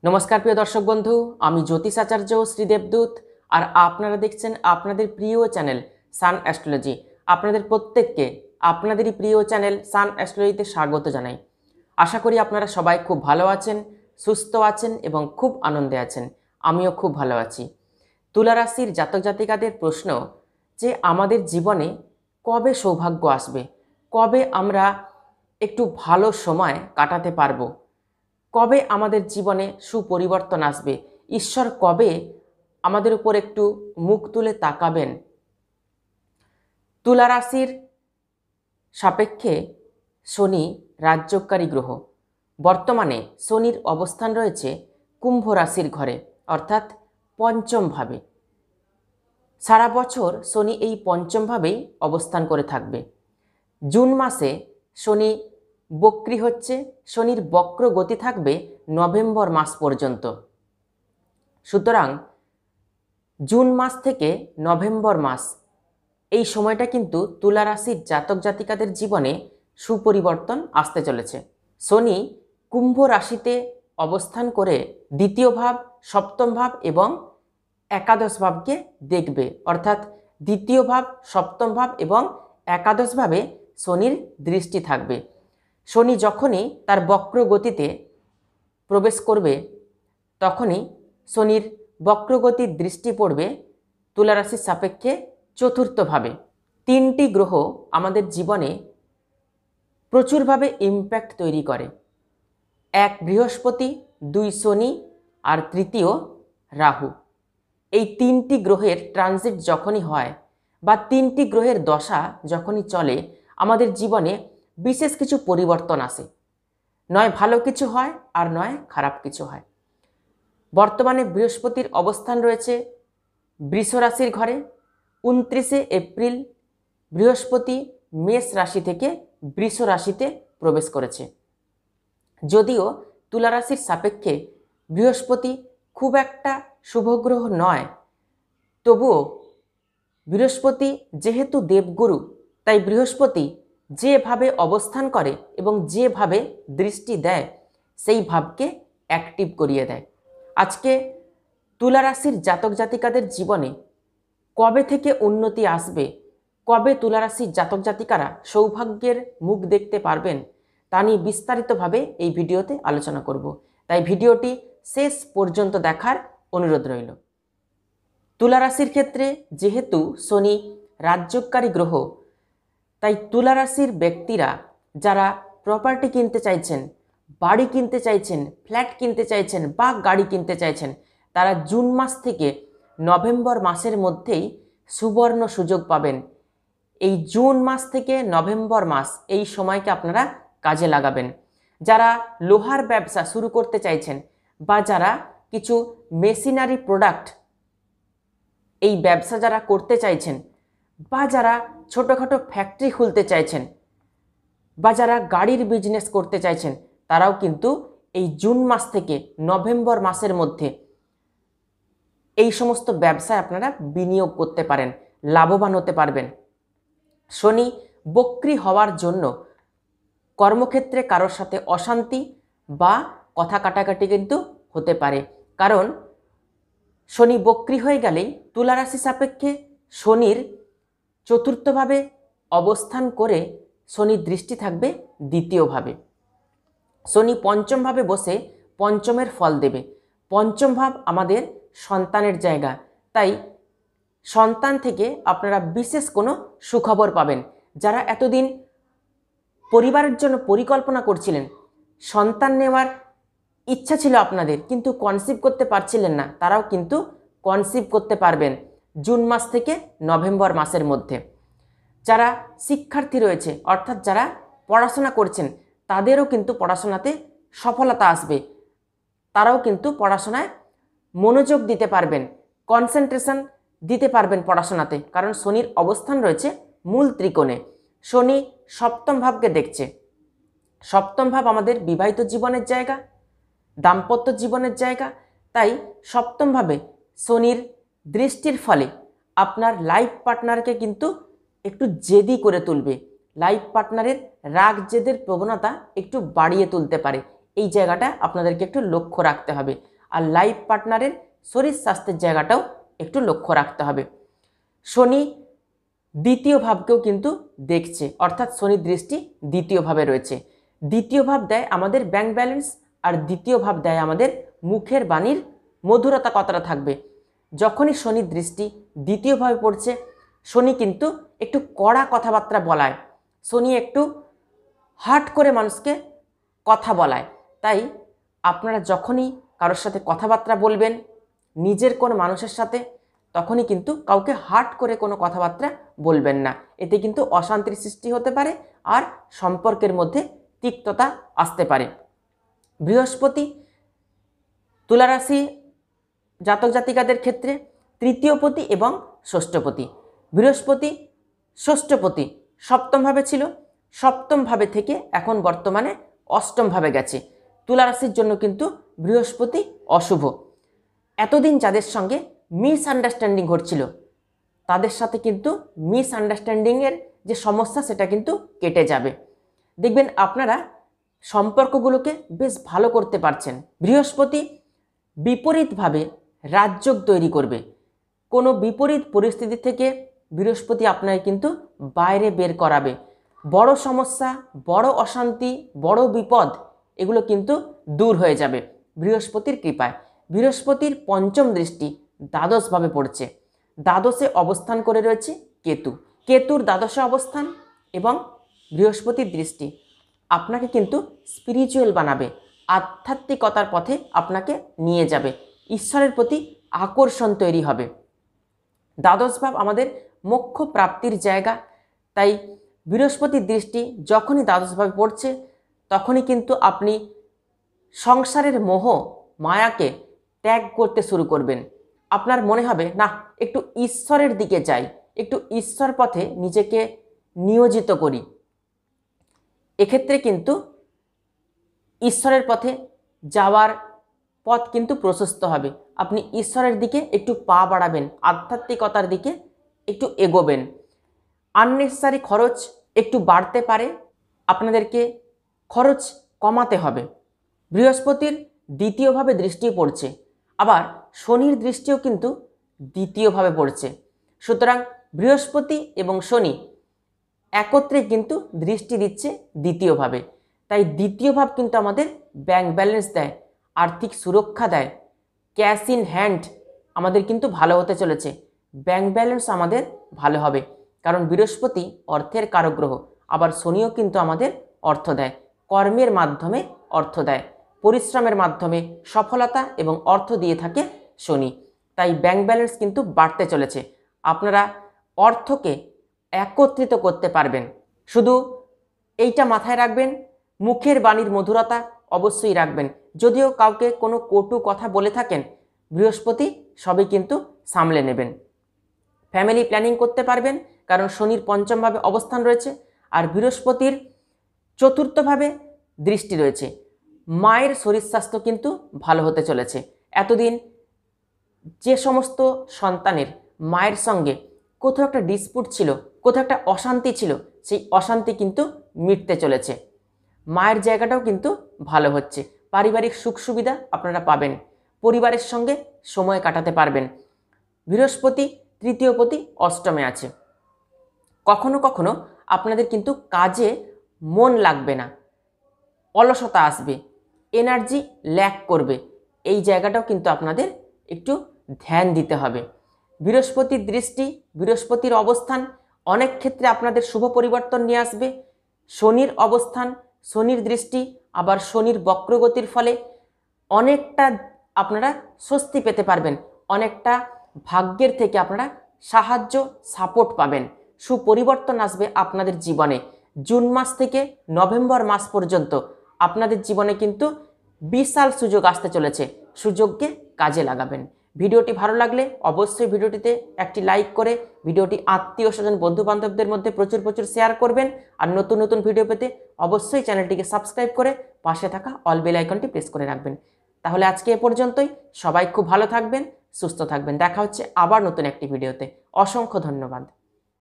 নমস্কার প্রিয় দর্শক বন্ধু, আমি জ্যোতিষ আচার্য শ্রী দেবদূত। আর আপনারা দেখছেন আপনাদের প্রিয় চ্যানেল সান অ্যাস্ট্রোলজি। আপনাদের প্রত্যেককে আপনাদেরই প্রিয় চ্যানেল সান অ্যাস্ট্রোলজিতে স্বাগত জানাই। আশা করি আপনারা সবাই খুব ভালো আছেন, সুস্থ আছেন এবং খুব আনন্দে আছেন। আমিও খুব ভালো আছি। তুলা রাশির জাতক জাতিকাদের প্রশ্ন যে আমাদের জীবনে কবে সৌভাগ্য আসবে, কবে আমরা একটু ভালো সময় কাটাতে পারবো, কবে আমাদের জীবনে সুপরিবর্তন আসবে, ঈশ্বর কবে আমাদের উপর একটু মুখ তুলে তাকাবেন। তুলা রাশির সাপেক্ষে শনি রাজযোগকারী গ্রহ। বর্তমানে শনির অবস্থান রয়েছে কুম্ভ রাশির ঘরে, অর্থাৎ পঞ্চম ভাবে। সারা বছর শনি এই পঞ্চম ভাবেই অবস্থান করে থাকবে। জুন মাসে শনি বক্রী হচ্ছে। শনির বক্র গতি থাকবে নভেম্বর মাস পর্যন্ত। সুতরাং জুন মাস থেকে নভেম্বর মাস এই সময়টা কিন্তু তুলা রাশির জাতক জাতিকাদের জীবনে সুপরিবর্তন আসতে চলেছে। শনি কুম্ভ রাশিতে অবস্থান করে দ্বিতীয় ভাব, সপ্তম ভাব এবং একাদশ ভাবকে দেখবে, অর্থাৎ দ্বিতীয় ভাব, সপ্তম ভাব এবং একাদশ ভাবে শনির দৃষ্টি থাকবে। শনি যখনই তার বক্র গতিতে প্রবেশ করবে তখনই শনির বক্রগতির দৃষ্টি পড়বে তুলা রাশির সাপেক্ষে চতুর্থভাবে। তিনটি গ্রহ আমাদের জীবনে প্রচুরভাবে ইম্প্যাক্ট তৈরি করে। এক বৃহস্পতি, দুই শনি আর তৃতীয় রাহু। এই তিনটি গ্রহের ট্রানজিট যখনই হয় বা তিনটি গ্রহের দশা যখনই চলে, আমাদের জীবনে বিশেষ কিছু পরিবর্তন আসে। নয় ভালো কিছু হয় আর নয় খারাপ কিছু হয়। বর্তমানে বৃহস্পতির অবস্থান রয়েছে বৃষ রাশির ঘরে। 29 এপ্রিল বৃহস্পতি মেষ রাশি থেকে বৃষ রাশিতে প্রবেশ করেছে। যদিও তুলা রাশির সাপেক্ষে বৃহস্পতি খুব একটা শুভগ্রহ নয়, তবুও বৃহস্পতি যেহেতু দেবগুরু, তাই বৃহস্পতি যেভাবে অবস্থান করে এবং যেভাবে দৃষ্টি দেয় সেই ভাবকে অ্যাক্টিভ করিয়ে দেয়। আজকে তুলা রাশির জাতক জাতিকাদের জীবনে কবে থেকে উন্নতি আসবে, কবে তুলা রাশির জাতক জাতিকারা সৌভাগ্যের মুখ দেখতে পারবেন, তা নিয়ে বিস্তারিতভাবে এই ভিডিওতে আলোচনা করব। তাই ভিডিওটি শেষ পর্যন্ত দেখার অনুরোধ রইল। তুলা রাশির ক্ষেত্রে যেহেতু শনি রাজযোগকারী গ্রহ, তাই তুলা রাশির ব্যক্তিরা যারা প্রপার্টি কিনতে চাইছেন, বাড়ি কিনতে চাইছেন, ফ্ল্যাট কিনতে চাইছেন বা গাড়ি কিনতে চাইছেন, তারা জুন মাস থেকে নভেম্বর মাসের মধ্যেই সুবর্ণ সুযোগ পাবেন। এই জুন মাস থেকে নভেম্বর মাস এই সময়কে আপনারা কাজে লাগাবেন। যারা লোহার ব্যবসা শুরু করতে চাইছেন বা যারা কিছু মেশিনারি প্রোডাক্ট এই ব্যবসা যারা করতে চাইছেন, বা যারা ছোটোখাটো ফ্যাক্টরি খুলতে চাইছেন, বা যারা গাড়ির বিজনেস করতে চাইছেন, তারাও কিন্তু এই জুন মাস থেকে নভেম্বর মাসের মধ্যে এই সমস্ত ব্যবসায় আপনারা বিনিয়োগ করতে পারেন, লাভবান হতে পারবেন। শনি বক্রী হওয়ার জন্য কর্মক্ষেত্রে কারোর সাথে অশান্তি বা কথা কাটাকাটি কিন্তু হতে পারে, কারণ শনি বক্রী হয়ে গেলেই তুলা রাশি সাপেক্ষে শনির চতুর্থভাবে অবস্থান করে শনির দৃষ্টি থাকবে দ্বিতীয়ভাবে। শনি পঞ্চমভাবে বসে পঞ্চমের ফল দেবে। পঞ্চম ভাব আমাদের সন্তানের জায়গা, তাই সন্তান থেকে আপনারা বিশেষ কোনো সুখবর পাবেন। যারা এতদিন পরিবারের জন্য পরিকল্পনা করছিলেন, সন্তান নেওয়ার ইচ্ছা ছিল আপনাদের কিন্তু কনসিভ করতে পারছিলেন না, তারাও কিন্তু কনসিভ করতে পারবেন জুন মাস থেকে নভেম্বর মাসের মধ্যে। যারা শিক্ষার্থী রয়েছে, অর্থাৎ যারা পড়াশোনা করছেন, তাদেরও কিন্তু পড়াশোনাতে সফলতা আসবে। তারাও কিন্তু পড়াশোনায় মনোযোগ দিতে পারবেন, কনসেন্ট্রেশন দিতে পারবেন পড়াশোনাতে, কারণ শনির অবস্থান রয়েছে মূল ত্রিকোণে। শনি সপ্তম ভাবকে দেখছে। সপ্তম ভাব আমাদের বিবাহিত জীবনের জায়গা, দাম্পত্য জীবনের জায়গা। তাই সপ্তমভাবে শনির দৃষ্টির ফলে আপনার লাইফ পার্টনারকে কিন্তু একটু জেদি করে তুলবে। লাইফ পার্টনারের রাগ জেদের প্রবণতা একটু বাড়িয়ে তুলতে পারে। এই জায়গাটা আপনাদেরকে একটু লক্ষ্য রাখতে হবে। আর লাইফ পার্টনারের শরীর স্বাস্থ্যের জায়গাটাও একটু লক্ষ্য রাখতে হবে। শনি দ্বিতীয় ভাবকেও কিন্তু দেখছে, অর্থাৎ শনির দৃষ্টি দ্বিতীয় ভাবে রয়েছে। দ্বিতীয় ভাব দেয় আমাদের ব্যাংক ব্যালেন্স, আর দ্বিতীয় ভাব দেয় আমাদের মুখের বাণীর মধুরতা কতটা থাকবে। যখনই শনির দৃষ্টি দ্বিতীয়ভাবে পড়ছে, শনি কিন্তু একটু কড়া কথাবার্তা বলায়, শনি একটু হার্ট করে মানুষকে কথা বলায়। তাই আপনারা যখনই কারোর সাথে কথাবার্তা বলবেন, নিজের কোনো মানুষের সাথে, তখনই কিন্তু কাউকে হার্ট করে কোনো কথাবার্তা বলবেন না। এতে কিন্তু অশান্তির সৃষ্টি হতে পারে আর সম্পর্কের মধ্যে তিক্ততা আসতে পারে। বৃহস্পতি তুলা রাশি জাতক জাতিকাদের ক্ষেত্রে তৃতীয়পতি এবং ষষ্ঠপতি। বৃহস্পতি ষষ্ঠপতি সপ্তমভাবে ছিল, সপ্তমভাবে থেকে এখন বর্তমানে অষ্টমভাবে গেছে। তুলা রাশির জন্য কিন্তু বৃহস্পতি অশুভ। এতদিন যাদের সঙ্গে মিসআন্ডারস্ট্যান্ডিং ঘটছিল, তাদের সাথে কিন্তু মিসআন্ডারস্ট্যান্ডিংয়ের যে সমস্যা সেটা কিন্তু কেটে যাবে। দেখবেন আপনারা সম্পর্কগুলোকে বেশ ভালো করতে পারছেন। বৃহস্পতি বিপরীতভাবে রাজযোগ তৈরি করবে। কোনো বিপরীত পরিস্থিতি থেকে বৃহস্পতি আপনাকে কিন্তু বাইরে বের করাবে। বড় সমস্যা, বড় অশান্তি, বড় বিপদ এগুলো কিন্তু দূর হয়ে যাবে বৃহস্পতির কৃপায়। বৃহস্পতির পঞ্চম দৃষ্টি দ্বাদশভাবে পড়ছে। দ্বাদশে অবস্থান করে রয়েছে কেতু। কেতুর দ্বাদশে অবস্থান এবং বৃহস্পতির দৃষ্টি আপনাকে কিন্তু স্পিরিচুয়াল বানাবে, আধ্যাত্মিকতার পথে আপনাকে নিয়ে যাবে, ঈশ্বরের প্রতি আকর্ষণ তৈরি হবে। দ্বাদশ ভাব আমাদের মোক্ষ প্রাপ্তির জায়গা। তাই বৃহস্পতির দৃষ্টি যখনই দ্বাদশভাবে পড়ছে, তখনই কিন্তু আপনি সংসারের মোহ মায়াকে ত্যাগ করতে শুরু করবেন। আপনার মনে হবে না, একটু ঈশ্বরের দিকে যাই, একটু ঈশ্বর পথে নিজেকে নিয়োজিত করি। এক্ষেত্রে কিন্তু ঈশ্বরের পথে যাওয়ার পথ কিন্তু প্রশস্ত হবে। আপনি ঈশ্বরের দিকে একটু পা বাড়াবেন, আধ্যাত্মিকতার দিকে একটু এগোবেন। আননেসেসারি খরচ একটু বাড়তে পারে, আপনাদেরকে খরচ কমাতে হবে। বৃহস্পতির দ্বিতীয়ভাবে দৃষ্টি পড়ছে, আবার শনির দৃষ্টিও কিন্তু দ্বিতীয়ভাবে পড়ছে। সুতরাং বৃহস্পতি এবং শনি একত্রে কিন্তু দৃষ্টি দিচ্ছে দ্বিতীয়ভাবে। তাই দ্বিতীয় ভাব কিন্তু আমাদের ব্যাংক ব্যালেন্স দেয়, আর্থিক সুরক্ষা দেয়, ক্যাশ ইন হ্যান্ড আমাদের কিন্তু ভালো হতে চলেছে। ব্যাংক ব্যালেন্স আমাদের ভালো হবে, কারণ বৃহস্পতি অর্থের কারক গ্রহ, আবার শনিও কিন্তু আমাদের অর্থ দেয়, কর্মের মাধ্যমে অর্থ দেয়, পরিশ্রমের মাধ্যমে সফলতা এবং অর্থ দিয়ে থাকে শনি। তাই ব্যাংক ব্যালেন্স কিন্তু বাড়তে চলেছে। আপনারা অর্থকে একত্রিত করতে পারবেন। শুধু এইটা মাথায় রাখবেন, মুখের বাণীর মধুরতা অবশ্যই রাখবেন। যদিও কাউকে কোনো কটু কথা বলে থাকেন, বৃহস্পতি সবই কিন্তু সামলে নেবেন। ফ্যামিলি প্ল্যানিং করতে পারবেন, কারণ শনির পঞ্চমভাবে অবস্থান রয়েছে আর বৃহস্পতির চতুর্থভাবে দৃষ্টি রয়েছে। মায়ের শরীর স্বাস্থ্য কিন্তু ভালো হতে চলেছে। এতদিন যে সমস্ত সন্তানের মায়ের সঙ্গে কোথাও একটা ডিসপুট ছিল, কোথাও একটা অশান্তি ছিল, সেই অশান্তি কিন্তু মিটতে চলেছে। মায়ের জায়গাটাও কিন্তু ভালো হচ্ছে, পারিবারিক সুখ সুবিধা আপনারা পাবেন, পরিবারের সঙ্গে সময় কাটাতে পারবেন। বৃহস্পতি তৃতীয়পতি অষ্টমে আছে। কখনো কখনো আপনাদের কিন্তু কাজে মন লাগবে না, অলসতা আসবে, এনার্জি ল্যাক করবে। এই জায়গাটাও কিন্তু আপনাদের একটু ধ্যান দিতে হবে। বৃহস্পতির দৃষ্টি, বৃহস্পতির অবস্থান অনেক ক্ষেত্রে আপনাদের শুভ পরিবর্তন নিয়ে আসবে। শনির অবস্থান, শনির দৃষ্টি, আবার শনির বক্রগতির ফলে অনেকটা আপনারা স্বস্তি পেতে পারবেন, অনেকটা ভাগ্যের থেকে আপনারা সাহায্য সাপোর্ট পাবেন, সুপরিবর্তন আসবে আপনাদের জীবনে। জুন মাস থেকে নভেম্বর মাস পর্যন্ত আপনাদের জীবনে কিন্তু বিশাল সুযোগ আসতে চলেছে। সুযোগকে কাজে লাগাবেন। ভিডিওটি ভালো লাগলে অবশ্যই ভিডিওটিতে একটি লাইক করে ভিডিওটি আত্মীয় স্বজন বন্ধু বান্ধবদের মধ্যে প্রচুর শেয়ার করবেন। আর নতুন নতুন ভিডিও পেতে অবশ্যই চ্যানেলটিকে সাবস্ক্রাইব করে পাশে থাকা অল বেল আইকনটি প্রেস করে রাখবেন। তাহলে আজকে এ পর্যন্তই। সবাই খুব ভালো থাকবেন, সুস্থ থাকবেন। দেখা হচ্ছে আবার নতুন একটি ভিডিওতে। অসংখ্য ধন্যবাদ।